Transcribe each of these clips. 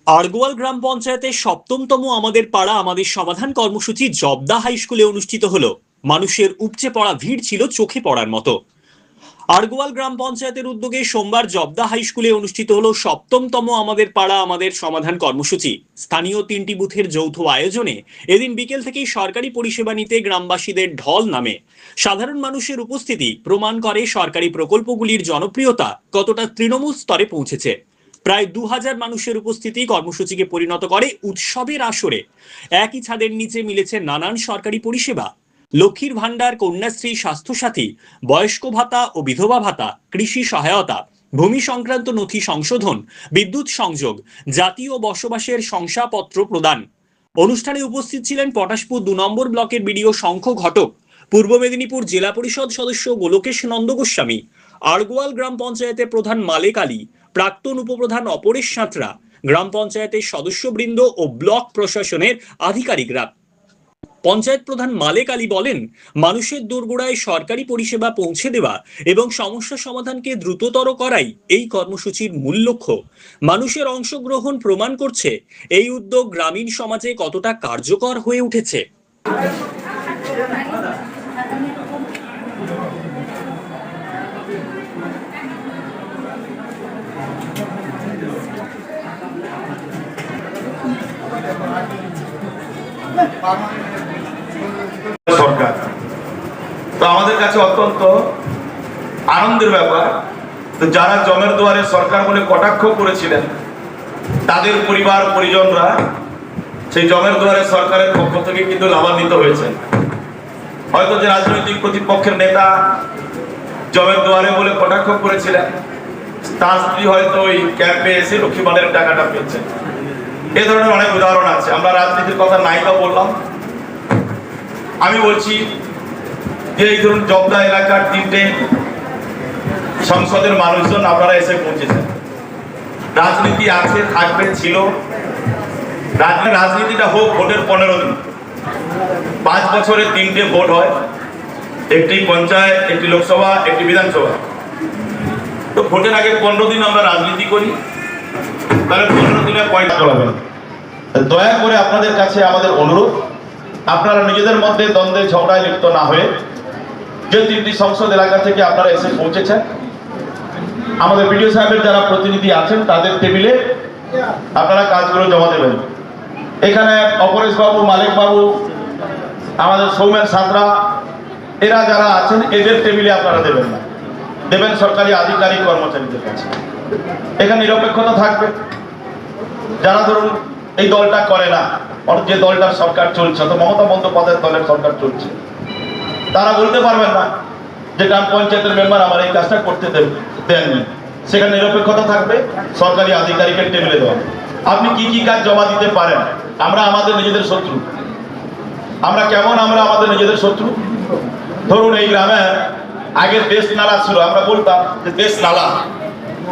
আড়গোয়াল গ্রাম পঞ্চায়েতের ৭ম আমাদের পাড়া আমাদের সমাধান কর্মসূচি জবদা হাই স্কুলে অনুষ্ঠিত হলো। মানুষের উপচে পড়া ভিড় ছিল চোখে পড়ার মতো। আড়গোয়াল গ্রাম পঞ্চায়েতের উদ্যোগে সোমবার জবদা হাই স্কুলে অনুষ্ঠিত হলো ৭ম আমাদের পাড়া আমাদের সমাধান কর্মসূচি। স্থানীয় ৩টি বুথের যৌথ আয়োজনে এদিন বিকেল থেকেই সরকারি পরিষেবা নিতে গ্রামবাসীদের ঢল নামে। সাধারণ মানুষের উপস্থিতি প্রমাণ করে সরকারি প্রকল্পগুলির জনপ্রিয়তা কতটা তৃণমূল স্তরে পৌঁছেছে। প্রায় ২০০০ মানুষের উপস্থিতি কর্মসূচিকে পরিণত করে উৎসবের আসরে। একই ছাদের নিচে মিলেছে নানান সরকারি পরিষেবা, লক্ষ্মীর ভান্ডার, কন্যাশ্রী, স্বাস্থ্যসাথী, বয়স্ক ভাতা ও বিধবা ভাতা, কৃষি সহায়তা, ভূমি সংক্রান্ত নথি সংশোধন, বিদ্যুৎ সংযোগ, জাতীয় বসবাসের শংসাপত্র প্রদান। অনুষ্ঠানে উপস্থিত ছিলেন পটাশপুর ২ নম্বর ব্লকের বিডিও শঙ্খ ঘটক, পূর্ব মেদিনীপুর জেলা পরিষদ সদস্য গোলকেশ নন্দ গোস্বামী, আড়গোয়াল গ্রাম পঞ্চায়েতের প্রধান মালেক আলী, প্রাক্তন উপপ্রধান অপরেশ সাঁতরা, গ্রাম পঞ্চায়েতের সদস্যবৃন্দ ও ব্লক প্রশাসনের আধিকারিকরা। পঞ্চায়েত প্রধান মালেক আলী বলেন, মানুষের দোরগোড়ায় সরকারি পরিষেবা পৌঁছে দেওয়া এবং সমস্যা সমাধানকে দ্রুততর করাই এই কর্মসূচির মূল লক্ষ্য। মানুষের অংশগ্রহণ প্রমাণ করছে এই উদ্যোগ গ্রামীণ সমাজে কতটা কার্যকর হয়ে উঠেছে। সরকার তো আমাদের কাছে অত্যন্ত আনন্দের ব্যাপার। তো যারা জমের দুয়ারে সরকার বলে কটাক্ষ করেছিলেন, তাদের পরিবার পরিজনরা সেই জমের দুয়ারে সরকারের পক্ষ থেকে কিন্তু লাভান্বিত হয়েছেন। হয়তো যে রাজনৈতিক প্রতিপক্ষের নেতা জমের দুয়ারে বলে কটাক্ষ করেছিলেন, তার স্ত্রী হয়তো ওই ক্যাম্পে এসে লক্ষ্মী ভান্ডারের টাকাটা পেয়েছেন। এ ধরনের অনেক উদাহরণ আছে। আমরা রাজনীতির কথা নাই বা বললাম, আমি বলছি যে এই ধরুন জবদা এলাকার 3টে সংসদের মানুষজন আপনারা এসে পৌঁছেছেন। রাজনীতি আছে, থাকবে, ছিল। রাজনীতিটা হোক ভোটের 15 দিন, 5 বছরে 3টে ভোট হয়, একটি পঞ্চায়েত, একটি লোকসভা, একটি বিধানসভা। তো ভোটের আগে 15 দিন আমরা রাজনীতি করি, তাহলে 15 দিনে পয়েন্ট চলাবেন। দয়া করে আপনাদের কাছে আমাদের অনুরোধ, আপনারা নিজেদের মধ্যে দ্বন্দ্বে ঝগড়ায় লিপ্ত না হয়ে, যে 3টি সংসদ এলাকা থেকে আপনারা এসে পৌঁছেছেন, আমাদের বিডিও সাহেবের যারা প্রতিনিধি আছেন তাদের টেবিলে আপনারা কাজগুলো জমা দেবেন। এখানে অপরেশ বাবু, মালিক বাবু, আমাদের সৌমেন সাঁতরা, এরা যারা আছেন এদের টেবিলে আপনারা দেবেন না, দেবেন সরকারি আধিকারিক কর্মচারীদের কাছে। এখানে নিরপেক্ষতা থাকবে। যারা ধরুন এই দলটা করে না, যে দলটার সরকার চলছে, তো মমতা বন্দ্যোপাধ্যায়ের দলের সরকার চলছে, তারা বলতে পারবেন না যে গ্রাম পঞ্চায়েতের মেম্বার আমার এই কাজটা করতে দেননি। সেখানে নিরপেক্ষতা থাকবে, সরকারি আধিকারিকের টেবিলে দেওয়া। আপনি কি কি কাজ জমা দিতে পারেন। আমরা আমাদের নিজেদের শত্রু, আমরা আমাদের নিজেদের শত্রু। ধরুন এই গ্রামে আগে দেশ নালা ছিল, আমরা বলতাম যে দেশ নালা,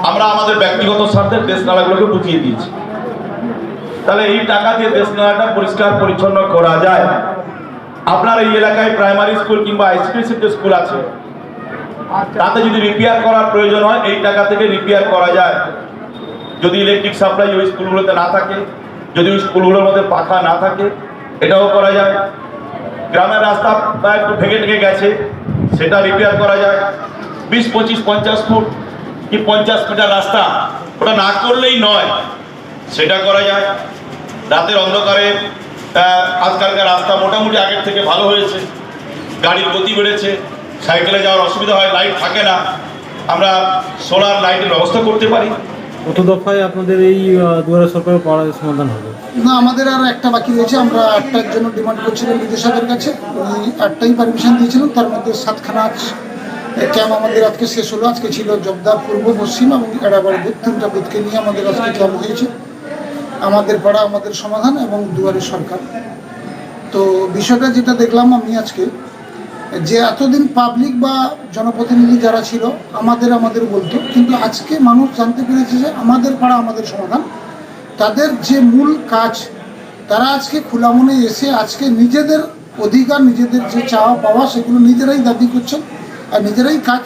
আমরা আমাদের ব্যক্তিগত স্বার্থে দেশ নালাগুলোকে বুঝিয়ে দিয়েছি। তাহলে এই টাকা দিয়ে দেশ নালাটা পরিষ্কার পরিচ্ছন্ন করা যায়। আপনার এই এলাকায় প্রাইমারি স্কুল কিংবা আইসিডিএস যে স্কুল আছে, তাতে যদি রিপেয়ার করার প্রয়োজন হয়, এই টাকা থেকে রিপেয়ার করা যায়। যদি ইলেকট্রিক সাপ্লাই ওই স্কুলগুলোতে না থাকে, যদি ওই স্কুলগুলোর মধ্যে পাখা না থাকে, এটাও করা যায়। গ্রামের রাস্তা একটু ভেঙে ঠেকে গেছে, সেটা রিপেয়ার করা যায়। 20, 25, 50 ফুট কি 50 মিটার রাস্তা, ওটা না করলেই নয়, সেটা করা যায়। রাতের অন্ধকারে আজকালকার রাস্তা মোটামুটি আগের থেকে ভালো হয়েছে, গাড়ির গতি বেড়েছে, সাইকেলে যাওয়ার অসুবিধা হয়, লাইট থাকে না, আমরা সোলার লাইটের ব্যবস্থা করতে পারি। কত দফায় আপনাদের এই দুয়ারে সরকারের পাড়ার সমাধান হবে? না, আমাদের আর একটা বাকি রয়েছে। আমরা 8টার জন্য ডিমান্ড করছিলাম বিডিও সাহেবের কাছে, উনি 8টাই পারমিশন দিয়েছিলেন। তার মধ্যে 7খানা ক্যাম্প আমাদের আজকে শেষ হলো। আজকে ছিল জবদা পূর্ব, পশ্চিম এবং এড়াবাড়ি বুথ, 3টা বুথকে নিয়ে আমাদের আজকে ক্যাম্প হয়েছে। আমাদের পাড়া আমাদের সমাধান এবং দুয়ারে সরকার। তো বিষয়টা যেটা দেখলাম আমি আজকে, যে এতদিন পাবলিক বা জনপ্রতিনিধি যারা ছিল আমাদের বলতো, কিন্তু আজকে মানুষ জানতে পেরেছে যে আমাদের পাড়া আমাদের সমাধান, তাদের যে মূল কাজ, তারা আজকে খোলা মনে এসে আজকে নিজেদের অধিকার, নিজেদের যে চাওয়া পাওয়া, সেগুলো নিজেরাই দাবি করছেন আর নিজেরাই কাজ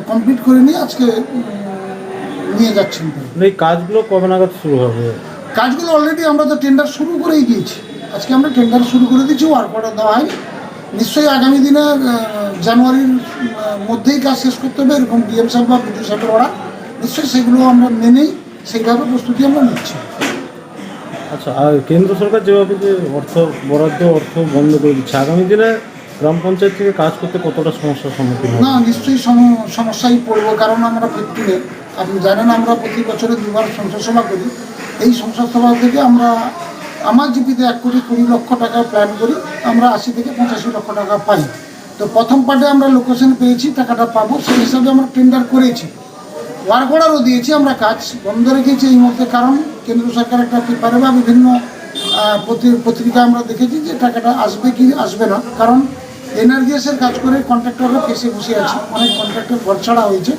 কমপ্লিট করে নিয়ে আজকে নিয়ে যাচ্ছেন। এই কাজগুলো কবে নাগাদ শুরু হবে? কাজগুলো অলরেডি আমরা তো টেন্ডার শুরু করেই দিয়েছি। আজকে আমরা টেন্ডার শুরু করে দিয়েছি, ওয়ার্ক অর্ডার দেওয়া হয়নি। নিশ্চয়ই আগামী দিনে জানুয়ারির মধ্যেই কাজ শেষ করতে হবে, এরকম ডিএম সাহেব বা বিডিও সাহেবের ওরা নিশ্চয়ই সেগুলো আমরা মেনেই সেইভাবে প্রস্তুতি আমরা নিচ্ছি। আচ্ছা, আর কেন্দ্র সরকার যেভাবে যে অর্থ বন্ধ করে দিচ্ছে, আগামী দিনে গ্রাম পঞ্চায়েত থেকে কাজ করতে কতটা সমস্যার সম্মুখীন হবে? না, নিশ্চয়ই সমস্যায় পড়বো, কারণ আমরা ফিফটিনে আপনি জানেন আমরা প্রতি বছরে 2বার সংসদ সভা করি। এই সংসদ সভা থেকে আমরা আমার জিপিতে 1,20,00,000 টাকা প্ল্যান করি, আমরা 80 থেকে 85 লক্ষ টাকা পাই। তো প্রথম পার্টে আমরা লোকেশন পেয়েছি, টাকাটা পাবো, সেই হিসাবে আমরা টেন্ডার করেছি, ওয়ার্ক অর্ডারও দিয়েছি। আমরা কাজ বন্ধ রেখেছি এই মুহূর্তে, কারণ কেন্দ্র সরকার একটা পেপারে বা বিভিন্ন পত্রিকা আমরা দেখেছি যে টাকাটা আসবে কি আসবে না, কারণ এনআরজিএসের কাজ করে কন্ট্রাক্টররা ফেসে বসে আছে, অনেক কন্ট্রাক্টর ঘর ছাড়া হয়েছে।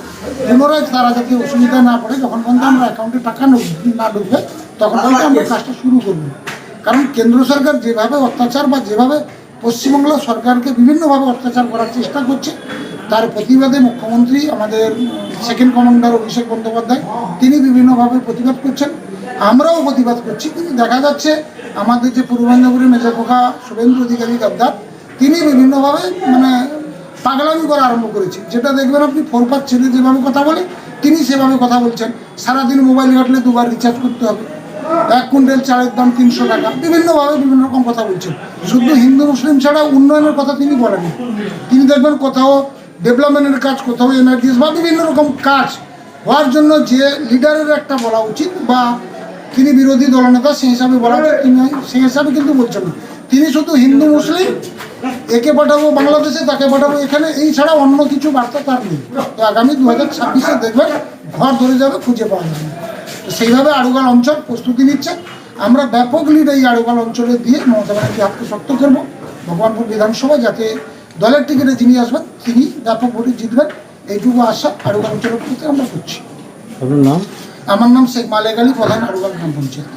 পুনরায় তারা যাতে অসুবিধা না পড়ে, যখন পর্যন্ত আমরা অ্যাকাউন্টে টাকা না ঢুকবে তখন পর্যন্ত আমরা কাজটা শুরু করব। কারণ কেন্দ্র সরকার যেভাবে অত্যাচার বা যেভাবে পশ্চিমবাংলা সরকারকে বিভিন্নভাবে অত্যাচার করার চেষ্টা করছে, তার প্রতিবাদে মুখ্যমন্ত্রী আমাদের সেকেন্ড কমান্ডার অভিষেক বন্দ্যোপাধ্যায় তিনি বিভিন্নভাবে প্রতিবাদ করছেন, আমরাও প্রতিবাদ করছি। কিন্তু দেখা যাচ্ছে আমাদের যে পূর্ব মেদিনীপুরের মেজরপোখা শুভেন্দু অধিকারী গাদ্দার, তিনি বিভিন্নভাবে পাগলামি করা আরম্ভ করেছে। যেটা দেখবেন আপনি ফোরপাত ছেড়ে যেভাবে কথা বলে তিনি সেভাবে কথা বলছেন। সারাদিন মোবাইল ঘাটলে 2বার রিচার্জ করতে হবে, 1 কুইন্টাল চালের দাম 300 টাকা, বিভিন্নভাবে বিভিন্ন রকম কথা বলছেন। শুধু হিন্দু মুসলিম ছাড়া উন্নয়নের কথা তিনি বলেনি। তিনি দেখবেন কোথাও ডেভেলপমেন্টের কাজ, কোথাও এনার্জিস বা বিভিন্ন রকম কাজ হওয়ার জন্য যে লিডারের একটা বলা উচিত বা তিনি বিরোধী দলনেতা সেই হিসাবে বলা উচিত, তিনি সেই হিসাবে কিন্তু বলছেন না। তিনি শুধু হিন্দু মুসলিম একে পাঠাবো বাংলাদেশে, তাকে পাঠাবো এখানে, এই ছাড়া অন্য কিছু বার্তা তার নেই। তো আগামী 2026-এ দেখবেন ঘর ধরে যাবে, খুঁজে পাওয়া যাবে। তো সেইভাবে আড়ুগাল অঞ্চল প্রস্তুতি নিচ্ছে। আমরা ব্যাপক লিড এই আড়ুগাল অঞ্চলে দিয়ে মমতা ব্যানার্জি হাতকে শক্ত করবো ভগবানপুর বিধানসভা, যাতে দলের টিকিটে যিনি আসবেন তিনি ব্যাপক ভোটে জিতবেন, এইটুকু আশা আড়ুগাল অঞ্চলের প্রতি আমরা করছি। আপনার নাম? আমার নাম শেখ মালেক আলী, প্রধান আড়ুগাল গ্রাম পঞ্চায়েত।